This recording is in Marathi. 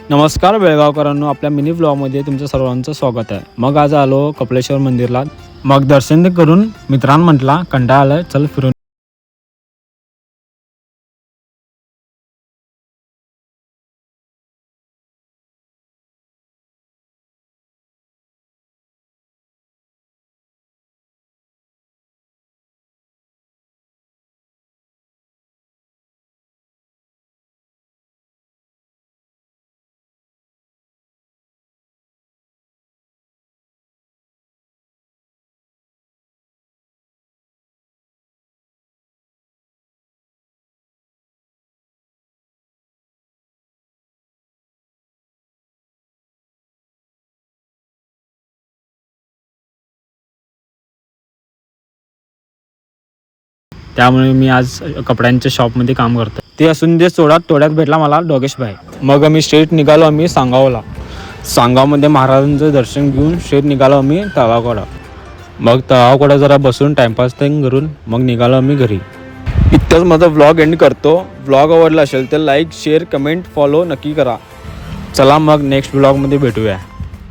नमस्कार बेळगावकरांनो, आपल्या मिनी व्लॉगमध्ये तुमचं सर्वांचं स्वागत आहे. मग आज आलो कपिलेश्वर मंदिरला. मग दर्शन करून मित्रांना म्हटला कंटाळा आलाय, चल फिरून. त्यामुळे मी आज कपड्यांच्या शॉपमध्ये काम करतो. ते असून जे तोड्यात भेटला मला डोगेश भाई. मग आम्ही स्ट्रेट निघालो आम्ही सांगावला. सांगावमध्ये महाराजांचं दर्शन घेऊन स्ट्रेट निघालो आम्ही तळावकडं. मग तळावकडं जरा बसून टाइमपास करून मग निघालो आम्ही घरी. इतकंच माझा व्लॉग एंड करतो. व्लॉग आवडला असेल तर लाईक, शेअर, कमेंट, फॉलो नक्की करा. चला मग नेक्स्ट व्लॉगमध्ये भेटूया.